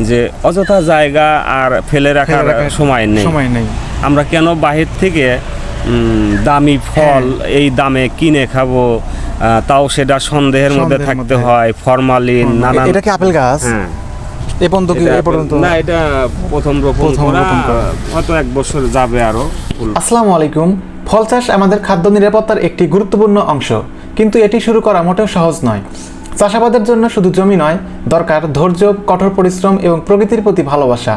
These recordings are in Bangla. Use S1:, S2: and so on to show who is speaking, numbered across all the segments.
S1: যে অযথা জায়গা আর ফেলে রাখার সময় নেই। আমরা কেন বাহির থেকে দামি ফল এই দামে কিনে খাবো, তাও সেটা সন্দেহের মধ্যে থাকতে হয়, ফরমালিন নানান।
S2: এটা কি আপেল গাছ?
S1: হ্যাঁ,
S2: এই পর্যন্ত
S1: না, এটা প্রথম রোপণ করা, হয়তো 1 বছর যাবে আরো।
S2: আসসালামু আলাইকুম। ফল চাষ আমাদের খাদ্য নিরাপত্তার একটি গুরুত্বপূর্ণ অংশ, কিন্তু এটি শুরু করা মোটেও সহজ নয়। চাষাবাদের জন্য শুধু জমি নয়, দরকার ধৈর্য, কঠোর পরিশ্রম এবং প্রকৃতির প্রতি ভালোবাসা।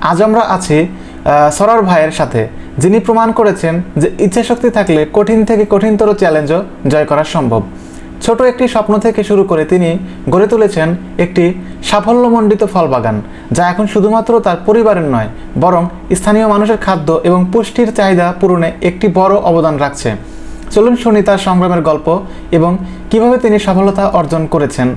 S2: আজ আমরা আছি সরার ভাইয়ের সাথে, যিনি প্রমাণ করেছেন যে ইচ্ছাশক্তি থাকলে কঠিন থেকে কঠিনতর চ্যালেঞ্জও জয় করা সম্ভব। ছোট একটি স্বপ্ন থেকে শুরু করে তিনি গড়ে তুলেছেন একটি সাফল্যমণ্ডিত ফল বাগান, যা এখন শুধুমাত্র তার পরিবারের নয়, বরং স্থানীয় মানুষের খাদ্য এবং পুষ্টির চাহিদা পূরণে একটি বড় অবদান রাখছে। চলুন শুনি তার সংগ্রামের গল্প এবং কিভাবে তিনি সফলতা অর্জন করেছেন।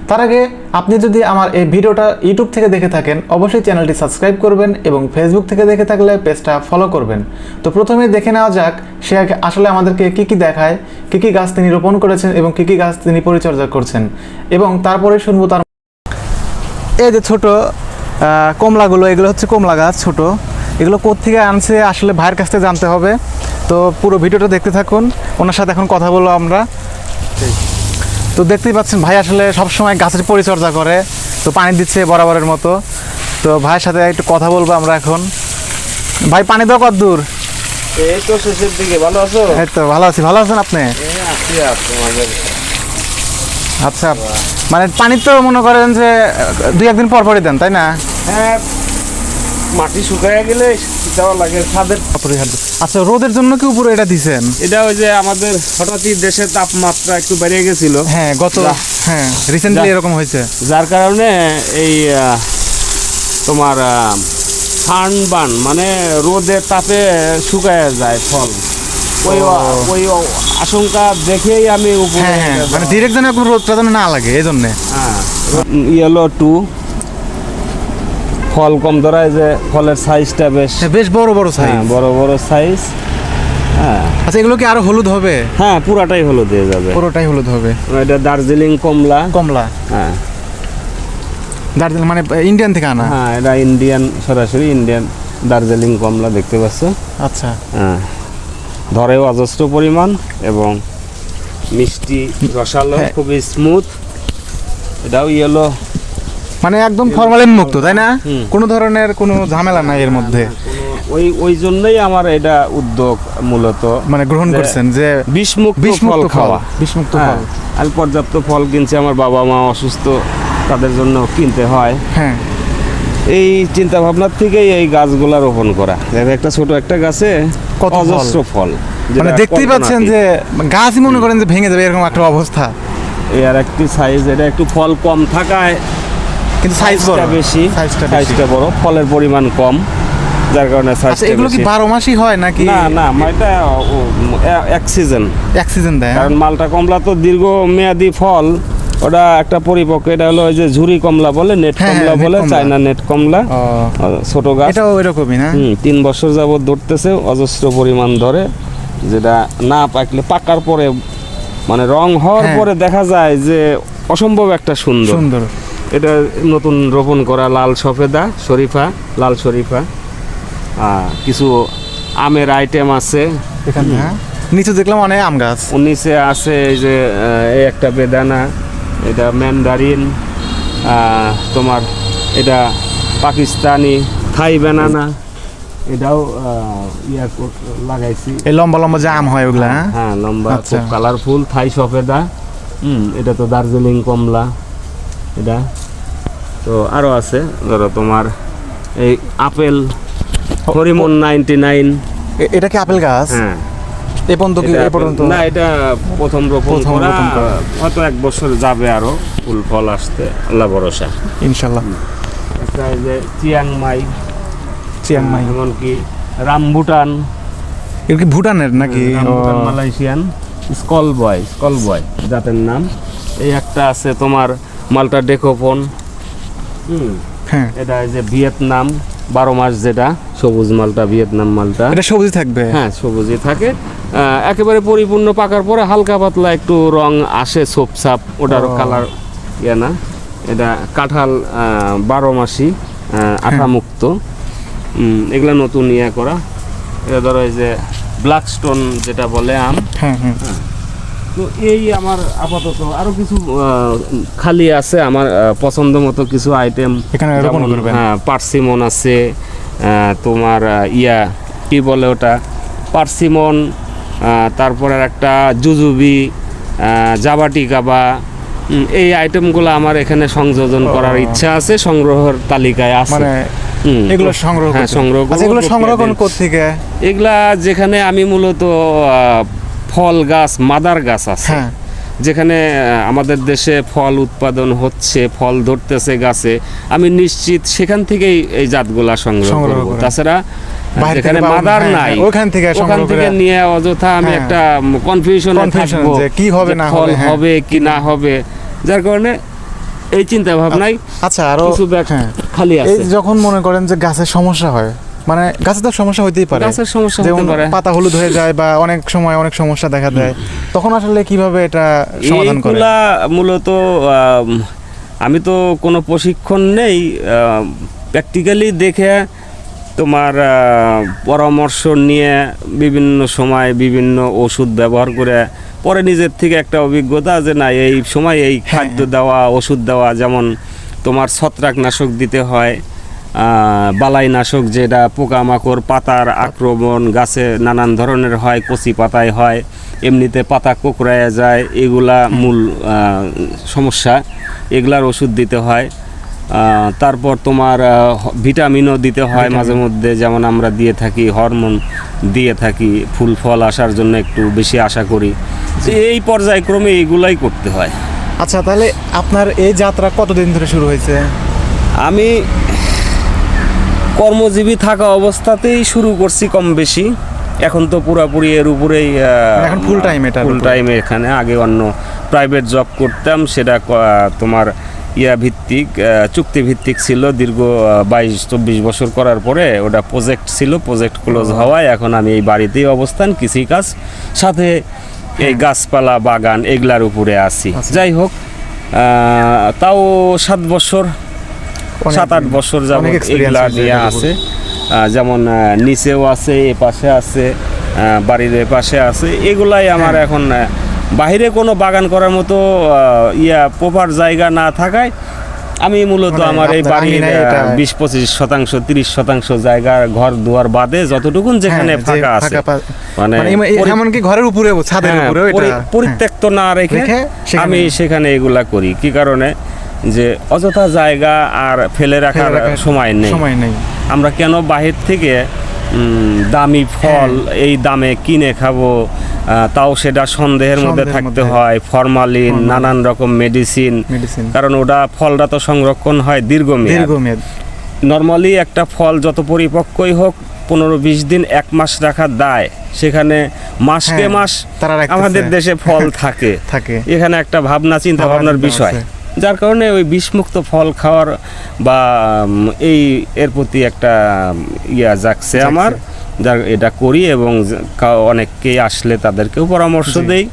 S2: তার আগে আপনি যদি আমার এই ভিডিওটা ইউটিউব থেকে দেখে থাকেন, অবশ্যই চ্যানেলটি সাবস্ক্রাইব করবেন এবং ফেসবুক থেকে দেখে থাকলে পেজটা ফলো করবেন। তো প্রথমে দেখে নেওয়া যাক সে আসলে আমাদেরকে কি দেখায়, কি গাছ তিনি রোপণ করেছেন এবং কি গাছ তিনি পরিচর্যা করছেন, এবং তারপরে শুনবো তার। এই যে ছোট কমলাগুলো, এগুলো হচ্ছে কমলা গাছ ছোট। এগুলো কোত্থেকে আনছে আসলে ভাইয়ের কাছ থেকে জানতে হবে। তো পুরো ভিডিওটা দেখতে থাকুন, ওনার সাথে এখন কথা বলবো আমরা। তো দেখতেই পাচ্ছেন ভাই আসলে সবসময় গাছের পরিচর্যা করে, তো পানি দিচ্ছে বরাবরের মতো। তো ভাইয়ের সাথে একটু কথা বলবো আমরা এখন। ভাই, পানি দাও কত দূর?
S1: এই তো শেষের দিকে। ভালো আছো?
S2: এই তো ভালো আছি। ভালো আছেন আপনি? আচ্ছা, মানে পানি তো মনে করেন যে 2-1 দিন পর পরই দেন, তাই না?
S1: হ্যাঁ, মাটি শুকায় গেলে দেওয়া লাগে ছাদের।
S2: আচ্ছা, রোদের জন্য কি উপরে এটা দিছেন?
S1: এটা ওই যে আমাদের হঠাৎই দেশের তাপমাত্রা একটু বেড়ে গেছিল।
S2: হ্যাঁ, রিসেন্টলি এরকম হয়েছে,
S1: যার কারণে এই তোমার সানবার্ন মানে রোদের তাপে শুকায় যায় ফল। ওই আশঙ্কা দেখেই আমি উপরে,
S2: মানে ডিরেক্ট যেন রোদটা যেন না লাগে, এই জন্যে।
S1: ইয়েলো 2 ফল কম ধরায়, যে ফলের সাইজটা বেশ
S2: বড় সাইজ।
S1: বড় সাইজ। হ্যাঁ।
S2: আচ্ছা, এগুলো কি আরো হলুদ হবে?
S1: হ্যাঁ, পুরাটাই হলুদ হয়ে যাবে।
S2: পুরোটাই হলুদ হবে।
S1: এটা দার্জিলিং কমলা। হ্যাঁ,
S2: দার্জিলিং মানে ইন্ডিয়ান থেকে আনা?
S1: হ্যাঁ, এটা সরাসরি ইন্ডিয়ান দার্জিলিং কমলা, দেখতে পাচ্ছ?
S2: আচ্ছা।
S1: হ্যাঁ, ধরেও অজস্র পরিমাণ এবং মিষ্টি রসালো, খুবই স্মুথ। এটাও ইয়েলো,
S2: মানে একদম ফরমালিন মুক্ত, তাই না? কোনো ধরনের কোনো ঝামেলা নাই এর মধ্যে।
S1: ওই জন্যই আমার এটা উদ্যোগ মূলত,
S2: মানে গ্রহণ করছেন যে
S1: বিষমুক্ত ফল খাওয়া।
S2: বিষমুক্ত ফল।
S1: আমি পর্যাপ্ত ফল কিনছি, আমার বাবা মা অসুস্থ, তাদের জন্য কিনতে হয়।
S2: হ্যাঁ,
S1: এই চিন্তা ভাবনার থেকেই এই গাছগুলা রোপণ করা। একটা ছোট একটা গাছে
S2: কত
S1: অজস্র ফল,
S2: মানে দেখতেই পাচ্ছেন যে গাছই মনে করেন যে ভেঙে যাবে এরকম একটা অবস্থা।
S1: এই আর একটি সাইজ, এটা একটু ফল কম থাকায়
S2: কিন্তু সাইজটা বেশি,
S1: সাইজটা বড়, ফলের পরিমাণ কম, যার কারণে সাইজটা বেশি।
S2: এগুলো কি 12 মাসই হয় নাকি?
S1: না, এটা এক সিজন দেয়। কারণ মালটা কমলা তো দীর্ঘমেয়াদী ফল, ওটা একটা পরিপক্ক। এটা হলো ওই যে ঝুরি কমলা বলে, নেট কমলা বলে, চায়না নেট কমলা, ছোট গাছ।
S2: এটাও এরকমই না?
S1: 3 বছর যাবত ধরতেছে, অজস্র পরিমাণ ধরে, যেটা না পাকলে পাকার পরে মানে রং হওয়ার পরে দেখা যায় যে অসম্ভব একটা সুন্দর। এটা নতুন রোপণ করা লাল লাল শরীফা। কিছু আমের আইটেম আছে
S2: এখানে। নিচে দেখলাম অনেক আম গাছ।
S1: নিচে আছে এই যে এই একটা বেদানা, এটা ম্যান্ডারিন, তোমার এটা পাকিস্তানি থাই বেনানা, এটাও লাগাইছি।
S2: এই লম্বা যে আম হয় ওগুলা?
S1: হ্যাঁ, লম্বা, খুব কালারফুল, থাই সফেদা। এটা তো দার্জিলিং কমলা। এটা তো আরো আছে, ধরো তোমার এই আপেল হরিমন 99।
S2: এটা কি আপেল গাছ?
S1: হ্যাঁ,
S2: এই পর্যন্ত
S1: না, এটা প্রথম রোপণ করা, হয়তো 1 বছর যাবে আরো ফুল ফল আসতে, আল্লাহ ভরসা,
S2: ইনশাল্লাহ।
S1: একটা এই যে চিয়াংমাই, এমনকি রামবুটান।
S2: এর কি ভুটানের নাকি?
S1: মালয়েশিয়ান স্কল বয় জাতের নাম। এই একটা আছে তোমার মালটা ডেকোফোন।
S2: হ্যাঁ,
S1: এটা এই যে ভিয়েতনাম 12 মাস, যেটা সবুজ মালটা, ভিয়েতনাম মালটা।
S2: এটা সবুজই থাকবে?
S1: হ্যাঁ, সবুজই থাকে। একেবারে পরিপূর্ণ পাকার পরে হালকা পাতলা একটু রং আসে, ছোপ ছাপ, ওটার কালার না। এটা কাঁঠাল 12 মাসি, আঠামুক্ত, এগুলা নতুন ইয়ে করা। এটা ধরো এই যে ব্ল্যাক স্টোন যেটা বলে আম। তো এই আমার আপাতত আরো কিছু খালি আছে আমার পছন্দ মতো কিছু আইটেম
S2: এখানে রোপণ করবেন।
S1: হ্যাঁ, পার্সিমন আছে, তোমার কি বলে ওটা, পার্সিমন, তারপরে একটা জুজুবি, জাবাটি কাবা, এই আইটেমগুলো আমার এখানে সংযোজন করার ইচ্ছা আছে, সংগ্রহের তালিকায় আছে।
S2: মানে এগুলো সংগ্রহ
S1: হ্যাঁ,
S2: করতে-
S1: সংগ্রহ
S2: আচ্ছা, এগুলো সংগ্রহ কোন থেকে?
S1: এগুলা যেখানে আমি মূলত ফল গাছ, মাদার গাছ আছে,
S2: হ্যাঁ,
S1: যেখানে আমাদের দেশে ফল উৎপাদন হচ্ছে, ফল ধরতেছে গাছে, আমি নিশ্চিত সেখান থেকেই এই জাতগুলা সংগ্রহ
S2: সংগ্রহ
S1: করব।
S2: করেন।
S1: তাছাড়া
S2: বাইরে থেকে
S1: যেখানে
S2: পাবেন,
S1: মাদার
S2: হ্যাঁ,
S1: নাই
S2: হ্যাঁ, ওখান থেকে
S1: ওখান
S2: সংগ্রহ
S1: থেকে
S2: করে-
S1: নিয়ে অযথা আমি
S2: হ্যাঁ।
S1: একটা কনফিউশনে
S2: Confusion
S1: থাকবো
S2: যে কি হবে
S1: যে
S2: না
S1: ফল
S2: হবে, হ্যাঁ।
S1: হবে কি না হবে, যার কারণে এই চিন্তা ভাবনাই
S2: আচ্ছা, আরো
S1: কিছু ব্যাগ
S2: হ্যাঁ,
S1: খালি
S2: এই
S1: আছে।
S2: যখন মনে করেন যে গাছের সমস্যা হয়, মানে গাছে তো সমস্যা হইতেই পারে,
S1: গাছের সমস্যা
S2: যেমন
S1: হতে পারে,
S2: পাতা হলুদ হয়ে যায় বা অনেক সময় অনেক সমস্যা দেখা দেয়, তখন আসলে কিভাবে এটা সমাধান করে?
S1: এইগুলা মূলত আমি তো কোনো প্রশিক্ষণ নেই, প্র্যাকটিক্যালি দেখে তোমার পরামর্শ নিয়ে বিভিন্ন সময় বিভিন্ন ওষুধ ব্যবহার করে পরে নিজের থেকে একটা অভিজ্ঞতা যে না এই সময় এই খাদ্য দেওয়া, ওষুধ দেওয়া, যেমন তোমার ছত্রাকনাশক দিতে হয়, বালাইনাশক যেটা পোকামাকড়, পাতার আক্রমণ গাছে নানান ধরনের হয়, কচি পাতায় হয়, এমনিতে পাতা কোঁকড়ায় যায়, এগুলা মূল সমস্যা, এগুলার ওষুধ দিতে হয়। তারপর তোমার ভিটামিনও দিতে হয় মাঝে মধ্যে, যেমন আমরা দিয়ে থাকি, হরমোন দিয়ে থাকি ফুল ফল আসার জন্য, একটু বেশি আশা করি। তো এই পর্যায়ক্রমে এইগুলাই করতে হয়।
S2: আচ্ছা, তাহলে আপনার এই যাত্রা কতদিন ধরে শুরু হয়েছে?
S1: আমি কর্মজীবী থাকা অবস্থাতেই শুরু করছি কম বেশি, এখন তো পুরাপুরি এর উপরেই
S2: এখন ফুল টাইম, এটা
S1: ফুল টাইমে এখানে। আগে অন্য প্রাইভেট জব করতাম, সেটা তোমার ভিত্তিক, চুক্তি ভিত্তিক ছিল, দীর্ঘ 22-24 বছর করার পরে ওটা প্রজেক্ট ছিল, প্রজেক্ট ক্লোজ হওয়ায় এখন আমি এই বাড়িতেই অবস্থান, কৃষিকাজ সাথে এই গাছপালা বাগান এগুলার উপরে আছি। যাই হোক, তাও 7 বছর 7-8 বছর যাবত এগুলা নিয়ে আছে, যেমন নিচেও আছে, এ পাশে আছে, বাড়ির এ পাশে আছে, এগুলাই আমার এখন বাইরে কোনো বাগান করার মতো প্রপার জায়গা না থাকায় আমি মূলত আমার এই বাড়ির 20-25%, 30% জায়গা ঘর দুয়ার বাদে যতটুকুন যেখানে ফাঁকা আছে, মানে
S2: এমনকি ঘরের উপরে, ছাদের উপরে
S1: পরিত্যক্ত না রেখে আমি সেখানে এগুলা করি। কি কারণে, যে অযথা জায়গা আর ফেলে রাখার সময় নেই। আমরা কেন বাহির থেকে দামি ফল এই দামে কিনে খাবো, তাও সেটা সন্দেহের মধ্যে থাকতে হয়, ফরমালিন, নানান রকম মেডিসিন, কারণ ওটা ফলটা তো সংরক্ষণ হয় দীর্ঘমেয়াদ। নর্মালি একটা ফল যত পরিপক্কই হোক 15-20 দিন, 1 মাস রাখার দায়, সেখানে মাসকে মাস আমাদের দেশে ফল থাকে। এখানে একটা ভাবনা, চিন্তা ভাবনার বিষয়, যার কারণে ওই বিষমুক্ত ফল খাওয়ার বা এর প্রতি একটা জাগছে আমার, যার এটা করি, এবং অনেককেই আসলে তাদেরকেও পরামর্শ দেই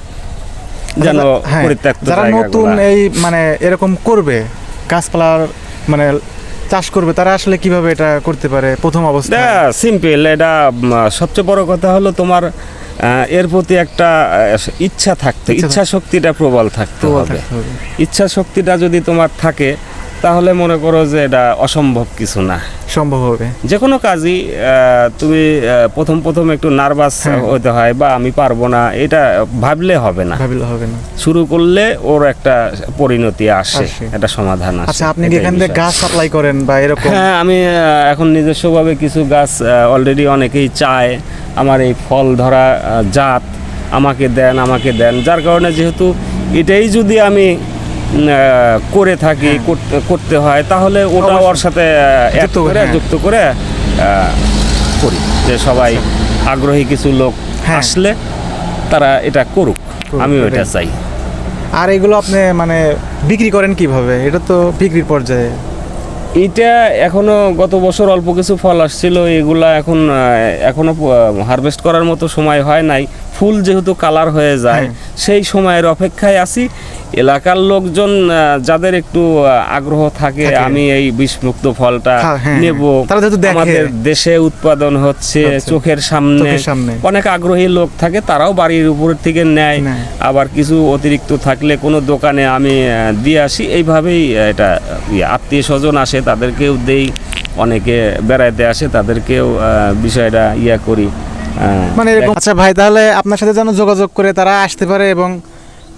S1: যেন পরিত্যক্ত
S2: যারা নতুন এই মানে এরকম করবে, গাছপালার মানে চাষ করবে, তারা আসলে কিভাবে এটা করতে পারে প্রথম অবস্থায়?
S1: সিম্পল, এটা সবচেয়ে বড় কথা হলো তোমার এর প্রতি একটা ইচ্ছা থাকতে, ইচ্ছা শক্তিটা প্রবল থাকতে হবে। ইচ্ছা শক্তিটা যদি তোমার থাকে তাহলে মনে করো যে এটা অসম্ভব কিছু না,
S2: সম্ভব হবে।
S1: যে কোনো কাজই তুমি প্রথম একটু নার্ভাস হতে হয়, বা আমি পারবো না এটা ভাবলে হবে না, শুরু করলে ওর একটা পরিণতি আসে, একটা সমাধান আসে।
S2: আচ্ছা, আপনি কি এখান থেকে গাছ সাপ্লাই করেন বা এরকম?
S1: হ্যাঁ, আমি এখন নিজস্বভাবে কিছু গাছ অলরেডি অনেকেই চায় আমার এই ফল ধরা জাত আমাকে দেন, যার কারণে যেহেতু এটাই যদি আমি করে থাকি, করতে হয়, তাহলে ওটা ওর সাথে যুক্ত করে করি, যে সবাই আগ্রহী কিছু লোক আসলে তারা এটা করুক, আমিও এটা চাই।
S2: আর এগুলো আপনি মানে বিক্রি করেন কিভাবে? এটা তো বিক্রির পর্যায়ে।
S1: এটা এখনো গত বছর অল্প কিছু ফল আসছিল, এগুলা এখনো হারভেস্ট করার মতো সময় হয় নাই। ফুল যেহেতু কালার হয়ে যায়, সেই সময়ের অপেক্ষায় আছি। এলাকার লোকজন যাদের একটু আগ্রহ থাকে আমি এই বিষমুক্ত ফলটা
S2: হ্যাঁ,
S1: নেব,
S2: তারা যেহেতু দেখে।
S1: আমাদের দেশে উৎপাদন হচ্ছে
S2: আচ্ছা।
S1: চোখের সামনে, অনেক আগ্রহী লোক থাকে, তারাও বাড়ির উপর থেকে নেয়। আবার কিছু অতিরিক্ত থাকলে কোনো দোকানে আমি দিয়ে আসি, এইভাবেই এটা আত্মীয় স্বজন আসে তাদেরকেও দেই, অনেকে বেড়াইতে আসে তাদেরকেও বিষয়টা করি।
S2: মানে এরকম। আচ্ছা ভাই, তাহলে আপনার সাথে যেন যোগাযোগ করে তারা আসতে পারে এবং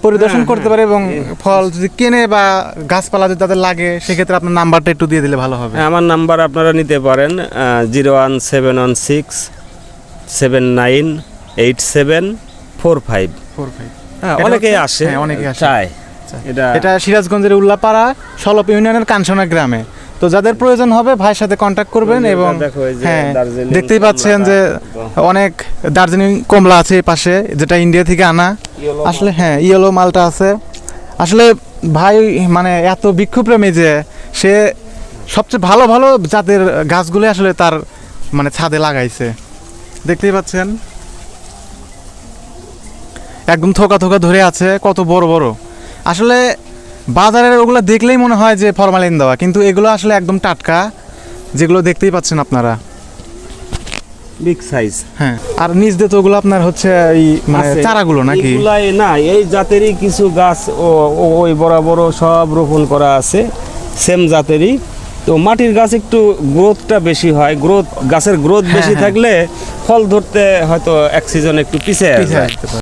S2: পরিদর্শন করতে পারে, এবং ফল যদি কেনে বা গাছপালা যদি তাদের লাগে সেক্ষেত্রে আপনার নাম্বারটা একটু দিয়ে দিলে ভালো হবে।
S1: আমার নাম্বার আপনারা নিতে পারেন 01716798745। অনেকেই আসে, চায়।
S2: এটা সিরাজগঞ্জের উল্লাপাড়া সলপ ইউনিয়নের কাঞ্চনা গ্রামে। তো যাদের প্রয়োজন হবে ভাইয়ের সাথে কন্ট্যাক্ট করবেন। এবং হ্যাঁ, দেখতেই পাচ্ছেন যে অনেক দার্জিলিং কমলা আছে এই পাশে, যেটা ইন্ডিয়া থেকে আনা। আসলে হ্যাঁ, ইয়েলো মালটা আছে। আসলে ভাই মানে এত বৃক্ষপ্রেমী যে সে সবচেয়ে ভালো ভালো জাতের গাছগুলো আসলে তার মানে ছাদে লাগাইছে। দেখতেই পাচ্ছেন একদম থোকা থোকা ধরে আছে, কত বড় বড়। আসলে বাজারের ওগুলো দেখলেই মনে হয় যে ফরমালিন দেওয়া, কিন্তু এগুলো আসলে একদম টাটকা, যেগুলো দেখতেই পাচ্ছেন আপনারা,
S1: বিগ সাইজ।
S2: হ্যাঁ, আর নিচ দিয়ে তো ওগুলো আপনার হচ্ছে এই মানে চারাগুলো নাকি?
S1: না, এই জাতেরই কিছু গাছ ওই বড় সব রোপণ করা আছে, সেম জাতেরই। তো মাটির গাছ একটু গ্রোথটা বেশি হয়, গাছের গ্রোথ বেশি থাকলে ফল ধরতে হয়তো এক সিজন একটু পিছিয়ে যায়।